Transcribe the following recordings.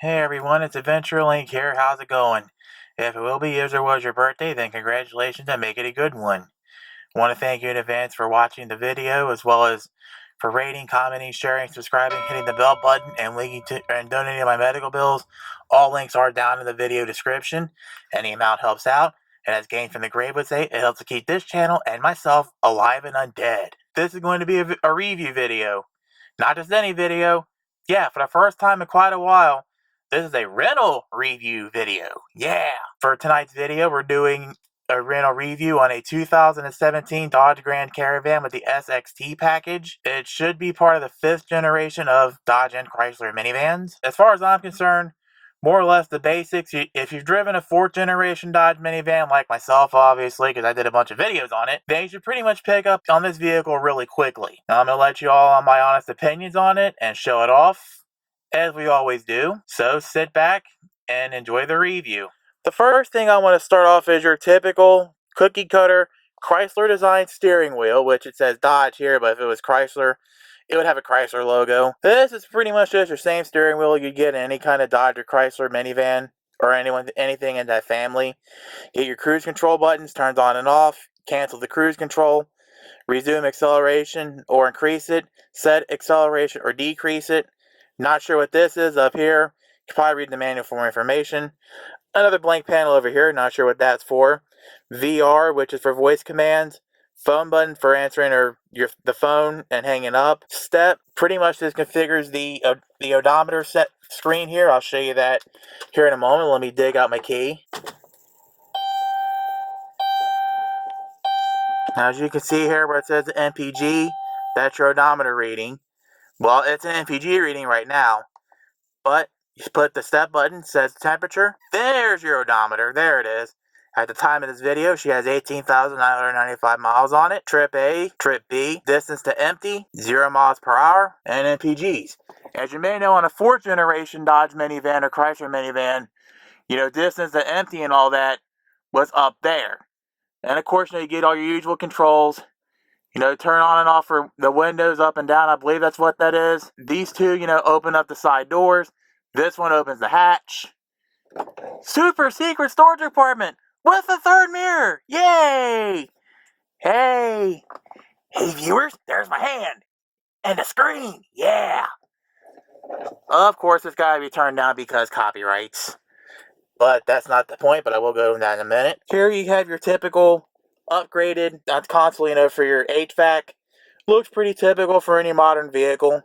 Hey everyone, it's Adventure Link here. How's it going? If it will be is or was your birthday, then congratulations and make it a good one. I want to thank you in advance for watching the video, as well as for rating, commenting, sharing, subscribing, hitting the bell button, and linking to and donating my medical bills. All links are down in the video description. Any amount helps out, and as Gain from the Grave would say, it helps to keep this channel and myself alive and undead. This is going to be a review video. Not just any video. Yeah, for the first time in quite a while, this is a rental review video. Yeah! For tonight's video, we're doing a rental review on a 2017 Dodge Grand Caravan with the SXT package. It should be part of the 5th generation of Dodge and Chrysler minivans. As far as I'm concerned, more or less the basics. If you've driven a 4th generation Dodge minivan, like myself obviously, because I did a bunch of videos on it, then you should pretty much pick up on this vehicle really quickly. Now I'm going to let you all on my honest opinions on it and show it off, as we always do. So sit back and enjoy the review. The first thing I want to start off is your typical cookie cutter Chrysler designed steering wheel, which it says Dodge here, but if it was Chrysler, it would have a Chrysler logo. This is pretty much just your same steering wheel you'd get in any kind of Dodge or Chrysler minivan or anything in that family. Get your cruise control buttons, turns on and off, cancel the cruise control, resume acceleration or increase it, set acceleration or decrease it. Not sure what this is up here. You can probably read the manual for more information. Another blank panel over here, not sure what that's for. VR, which is for voice commands. Phone button for answering the phone and hanging up. Step, pretty much this configures the odometer set screen here. I'll show you that here in a moment. Let me dig out my key. Now, as you can see here where it says MPG, that's your odometer reading. Well, it's an MPG reading right now, but you put the step button, says temperature. There's your odometer. There it is. At the time of this video, she has 18,995 miles on it. Trip A, trip B, distance to empty, 0 miles per hour, and MPGs. As you may know, on a 4th generation Dodge minivan or Chrysler minivan, distance to empty and all that was up there. And of course, you get all your usual controls. Turn on and off for the windows up and down. I believe that's what that is. These two, open up the side doors. This one opens the hatch. Super secret storage compartment with a 3rd mirror. Yay! Hey viewers, there's my hand and the screen. Yeah. Of course, it's got to be turned down because copyrights. But that's not the point, but I will go into that in a minute. Here you have your typical upgraded console, for your HVAC. Looks pretty typical for any modern vehicle.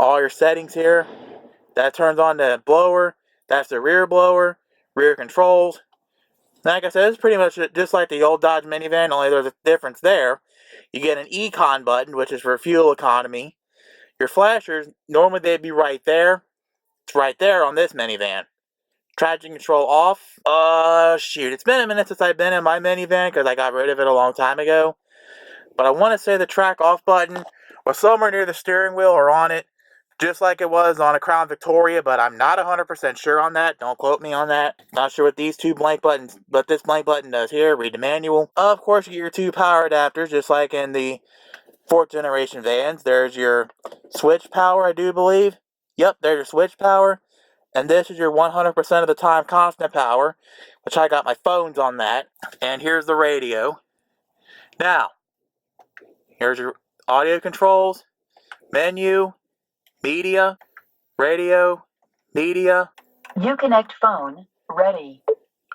All your settings here. That turns on the blower. That's the rear blower. Rear controls. Like I said, it's pretty much just like the old Dodge minivan, only there's a difference there. You get an Econ button, which is for fuel economy. Your flashers, normally they'd be right there. It's right there on this minivan. Traction control off. Shoot, it's been a minute since I've been in my minivan because I got rid of it a long time ago. But I want to say the track off button was somewhere near the steering wheel or on it, just like it was on a Crown Victoria, but I'm not 100% sure on that. Don't quote me on that. Not sure what these two blank buttons, but this blank button does here. Read the manual. Of course, you get your 2 power adapters, just like in the 4th generation vans. There's your switch power, I do believe. Yep, there's your switch power. And this is your 100% of the time constant power, which I got my phones on that. And here's the radio. Now, here's your audio controls, menu, media, radio, media. Uconnect phone, ready.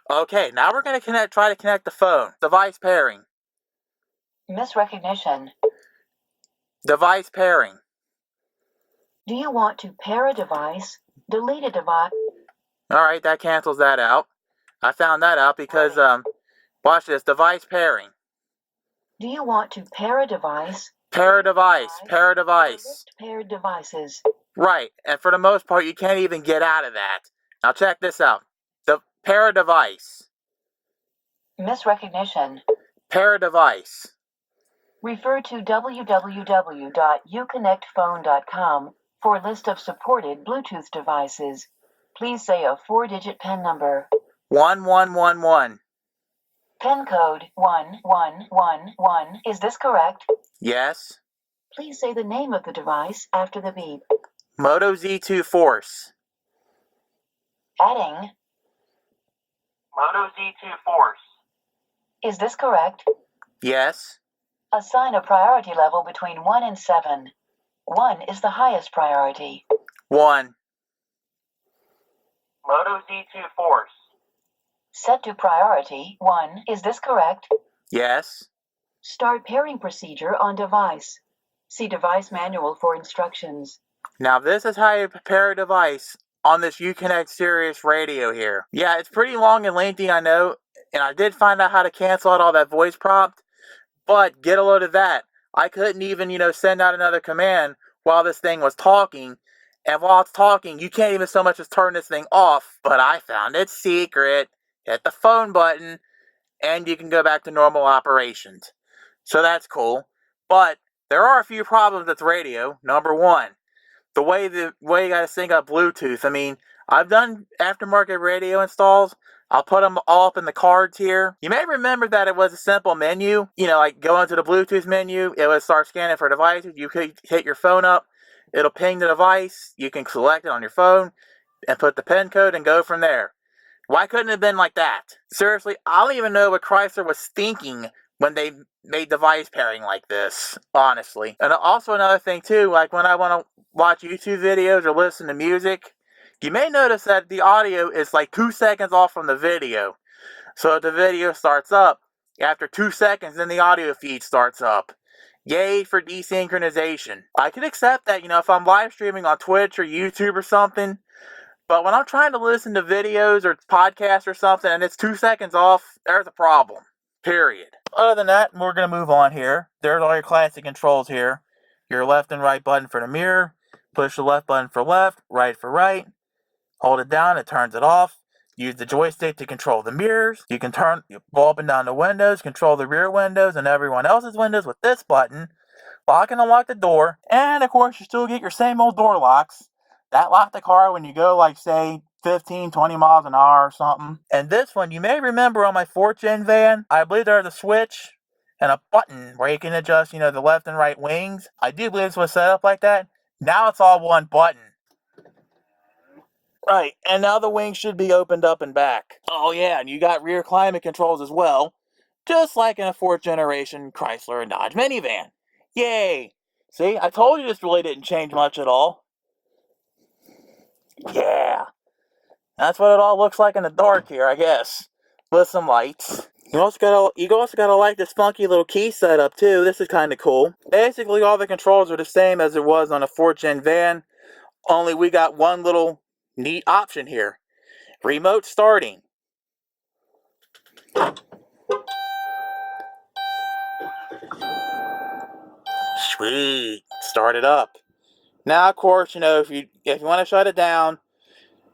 Okay, now we're going to try to connect the phone. Device pairing. Misrecognition. Device pairing. Do you want to pair a device? Delete a device. Alright, that cancels that out. I found that out because, watch this, device pairing. Do you want to pair a device? Pair a device, pair a device. List paired devices. Right, and for the most part, you can't even get out of that. Now check this out. The pair a device. Misrecognition. Pair a device. Refer to www.uconnectphone.com for a list of supported Bluetooth devices. Please say a 4-digit PIN number. 1111. PIN code 1111. Is this correct? Yes. Please say the name of the device after the beep. Moto Z2 Force. Adding. Moto Z2 Force. Is this correct? Yes. Assign a priority level between 1 and 7. 1 is the highest priority. 1. Moto Z2 Force. Set to priority 1. Is this correct? Yes. Start pairing procedure on device. See device manual for instructions. Now this is how you prepare a device on this Uconnect Sirius radio here. Yeah, it's pretty long and lengthy, I know, and I did find out how to cancel out all that voice prompt, but get a load of that. I couldn't even, send out another command while this thing was talking, and while it's talking, you can't even so much as turn this thing off, but I found it secret. Hit the phone button, and you can go back to normal operations. So that's cool, but there are a few problems with radio. Number 1. The way you gotta sync up Bluetooth. I mean, I've done aftermarket radio installs. I'll put them all up in the cards here. You may remember that it was a simple menu. Like go into the Bluetooth menu, it would start scanning for devices. You could hit your phone up, it'll ping the device. You can select it on your phone and put the PIN code and go from there. Why couldn't it have been like that? Seriously, I don't even know what Chrysler was thinking when they made device pairing like this, honestly. And also another thing too, like when I want to watch YouTube videos or listen to music, you may notice that the audio is like 2 seconds off from the video. So if the video starts up, after 2 seconds then the audio feed starts up. Yay for desynchronization. I can accept that, if I'm live streaming on Twitch or YouTube or something, but when I'm trying to listen to videos or podcasts or something and it's 2 seconds off, there's a problem. Period. Other than that, we're going to move on here. There's all your classic controls here. Your left and right button for the mirror. Push the left button for left, right for right. Hold it down, it turns it off. Use the joystick to control the mirrors. You can go up and down the windows, control the rear windows and everyone else's windows with this button. Lock and unlock the door. And of course, you still get your same old door locks that lock the car when you go, like, say, 15, 20 miles an hour or something. And this one, you may remember on my 4th gen van, I believe there's a switch and a button where you can adjust, the left and right wings. I do believe this was set up like that. Now it's all one button. Right, and now the wings should be opened up and back. Oh yeah, and you got rear climate controls as well, just like in a 4th generation Chrysler and Dodge minivan. Yay! See, I told you this really didn't change much at all. Yeah, that's what it all looks like in the dark here, I guess, with some lights. You also gotta like this funky little key setup too. This is kind of cool. Basically, all the controls are the same as it was on a 4th gen van, only we got one little neat option here: remote starting. Sweet, start it up. Now, of course, if you want to shut it down,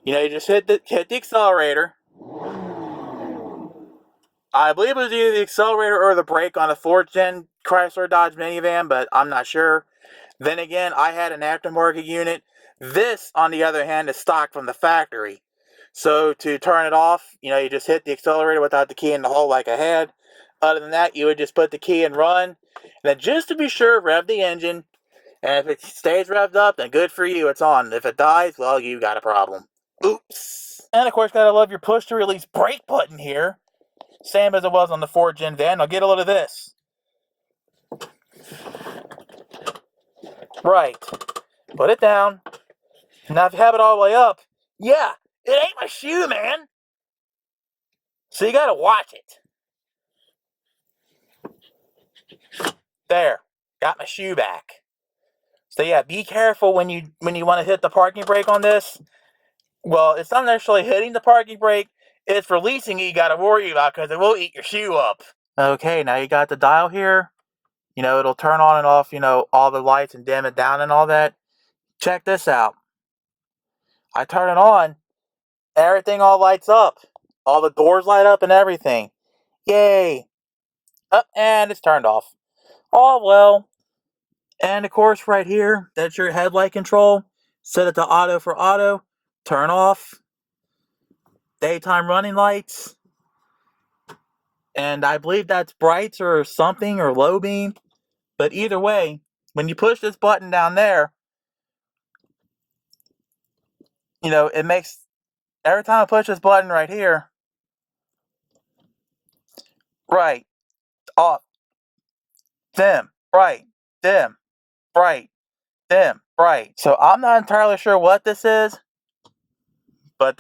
you just hit the accelerator. I believe it was either the accelerator or the brake on a 4th gen Chrysler Dodge minivan, but I'm not sure. Then again, I had an aftermarket unit. This, on the other hand, is stock from the factory. So to turn it off, you just hit the accelerator without the key in the hole like I had. Other than that, you would just put the key and run. And then just to be sure, rev the engine. And if it stays revved up, then good for you, it's on. If it dies, well, you got a problem. Oops. And of course, gotta love your push to release brake button here. Same as it was on the 4th gen van. Now get a load of this. Right. Put it down. Now if you have it all the way up, yeah, it ain't my shoe, man. So you gotta watch it. There. Got my shoe back. So yeah, be careful when you want to hit the parking brake on this. Well, it's not necessarily hitting the parking brake. It's releasing it you gotta worry about, because it will eat your shoe up. Okay, now you got the dial here. It'll turn on and off, all the lights and dim it down and all that. Check this out. I turn it on, everything all lights up. All the doors light up and everything. Yay! Up, and it's turned off. Oh well. And of course, right here, that's your headlight control. Set it to auto for auto. Turn off. Daytime running lights. And I believe that's brights or something, or low beam. But either way, when you push this button down there, it makes every time I push this button right here, right, off, dim, bright, dim, bright, dim, bright. So I'm not entirely sure what this is, but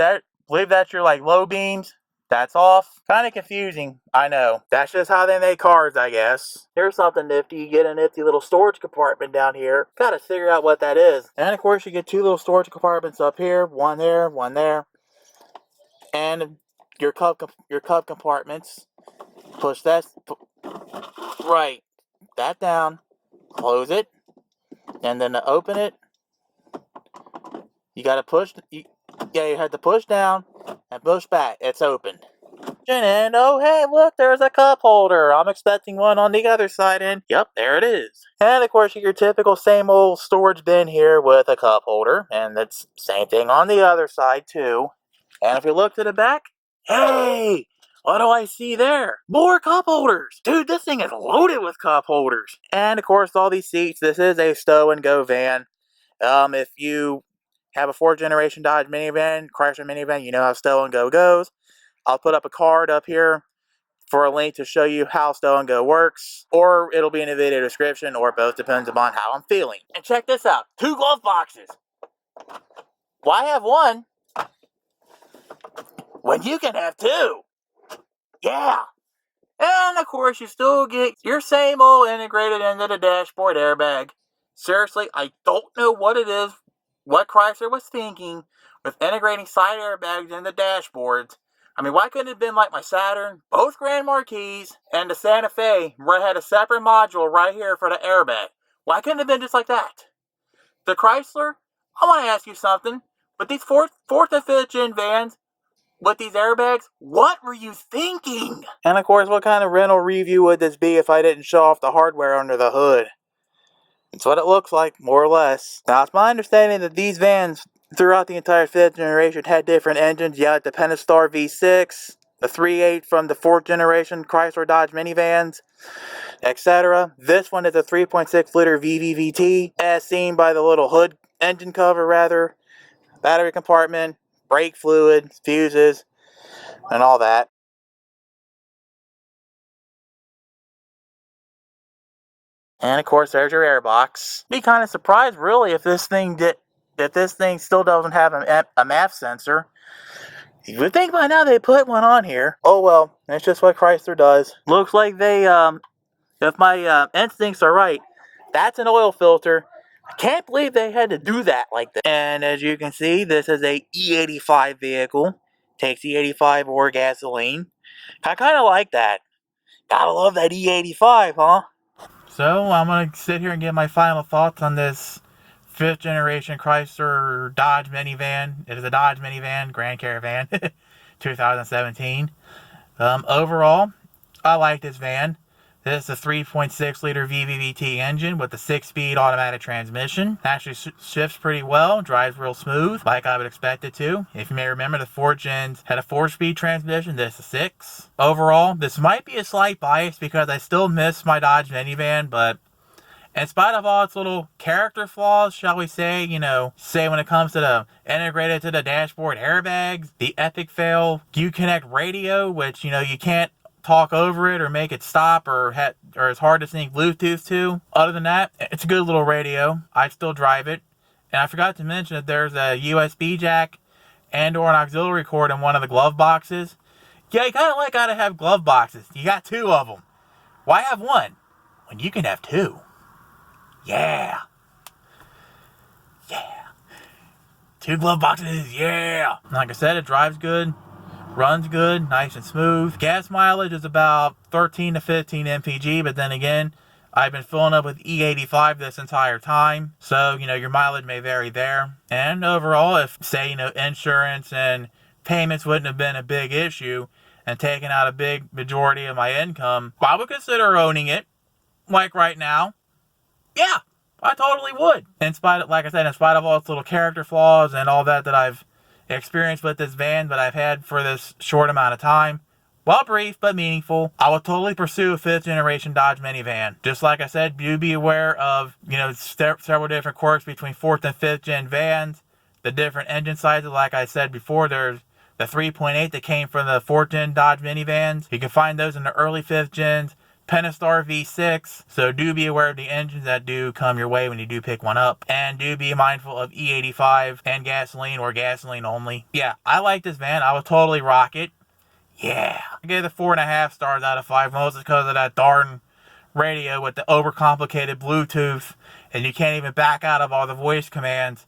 believe that's your like low beams. That's off. Kind of confusing, I know. That's just how they make cars, I guess. Here's something nifty. You get a nifty little storage compartment down here. Gotta figure out what that is. And of course you get two little storage compartments up here. One there, one there. And your cup compartments. Push that, right, that down. Close it. And then to open it, you gotta push, you have to push down and push back. It's open. And oh hey, look, there's a cup holder. I'm expecting one on the other side, and yep, there it is. And of course, your typical same old storage bin here with a cup holder, and it's same thing on the other side too. And if we look to the back, hey, what do I see there? More cup holders! Dude, this thing is loaded with cup holders. And of course, all these seats. This is a Stow-n-Go van. If you have a 4th generation Dodge minivan, Chrysler minivan, you know how Stow-n-Go goes. I'll put up a card up here for a link to show you how Stow-n-Go works, or it'll be in the video description, or both, depends upon how I'm feeling. And check this out, 2 glove boxes. Why have one when you can have 2? Yeah. And of course, you still get your same old integrated into the dashboard airbag. Seriously, I don't know what it is, what Chrysler was thinking with integrating side airbags in the dashboards. I mean, why couldn't it have been like my Saturn, both Grand Marquis, and the Santa Fe, where I had a separate module right here for the airbag? Why couldn't it have been just like that? The Chrysler, I want to ask you something. With these 4th and 5th gen vans, with these airbags, what were you thinking? And of course, what kind of rental review would this be if I didn't show off the hardware under the hood? It's what it looks like, more or less. Now, it's my understanding that these vans, throughout the entire 5th generation, had different engines. You had the Pentastar V6, the 3.8 from the 4th generation Chrysler Dodge Minivans, etc. This one is a 3.6 liter VVVT, as seen by the little hood engine cover, rather, battery compartment, brake fluid, fuses, and all that. And of course, there's your airbox. Be kind of surprised, really, if this thing still doesn't have a MAF sensor. You would think by now they put one on here. Oh well, that's just what Chrysler does. Looks like they, if my instincts are right, that's an oil filter. I can't believe they had to do that like that. And as you can see, this is a E85 vehicle. Takes E85 or gasoline. I kind of like that. Gotta love that E85, huh? So, I'm going to sit here and give my final thoughts on this 5th generation Chrysler Dodge minivan. It is a Dodge minivan, Grand Caravan, 2017. Overall, I like this van. This is a 3.6 liter VVVT engine with a 6-speed automatic transmission. Actually shifts pretty well, drives real smooth, like I would expect it to. If you may remember, the 4th gens had a 4-speed transmission, this is 6. Overall, this might be a slight bias because I still miss my Dodge minivan, but in spite of all its little character flaws, shall we say, say when it comes to the integrated to the dashboard airbags, the epic fail Uconnect radio, which, you can't talk over it or make it stop or it's hard to sync Bluetooth to. Other than that, it's a good little radio. I still drive it. And I forgot to mention that there's a USB jack and or an auxiliary cord in one of the glove boxes. Yeah, you kind of gotta have glove boxes. You got 2 of them. Why have one when you can have 2? Yeah. 2 glove boxes, yeah. Like I said, it drives good. Runs good, nice and smooth. Gas mileage is about 13 to 15 mpg, but then again, I've been filling up with E85 this entire time, so, your mileage may vary there. And overall, if, say, insurance and payments wouldn't have been a big issue, and taking out a big majority of my income, I would consider owning it, like right now. Yeah, I totally would. In spite of all its little character flaws and all that I've experience with this van that I've had for this short amount of time, while brief but meaningful, I will totally pursue a 5th generation Dodge minivan. Just like I said, do be aware of, several different quirks between 4th and 5th gen vans, the different engine sizes. Like I said before, there's the 3.8 that came from the 4th gen Dodge Minivans. You can find those in the early 5th gens. Pentastar V6, so do be aware of the engines that do come your way when you do pick one up. And do be mindful of E85 and gasoline or gasoline only. Yeah, I like this van. I would totally rock it. Yeah. I gave it 4.5 stars out of 5, mostly because of that darn radio with the overcomplicated Bluetooth. And you can't even back out of all the voice commands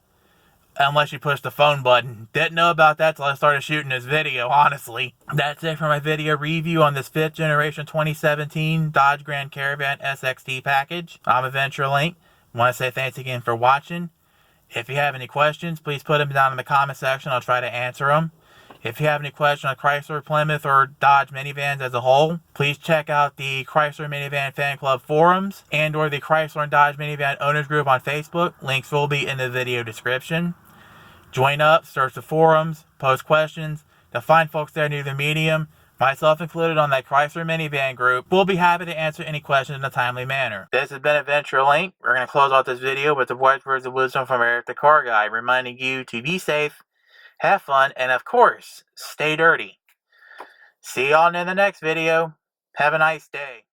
unless you push the phone button. Didn't know about that till I started shooting this video, honestly. That's it for my video review on this 5th generation 2017 Dodge Grand Caravan SXT package. I'm Adventure Link. Want to say thanks again for watching. If you have any questions, please put them down in the comment section. I'll try to answer them. If you have any questions on Chrysler, Plymouth, or Dodge minivans as a whole, please check out the Chrysler Minivan Fan Club forums and or the Chrysler and Dodge Minivan Owners Group on Facebook. Links will be in the video description. Join up, search the forums, post questions. You'll find folks there near the medium, myself included on that Chrysler Minivan group. We'll be happy to answer any questions in a timely manner. This has been Adventure Link. We're going to close out this video with the wise words of wisdom from Eric the Car Guy, reminding you to be safe, have fun, and of course, stay dirty. See y'all in the next video. Have a nice day.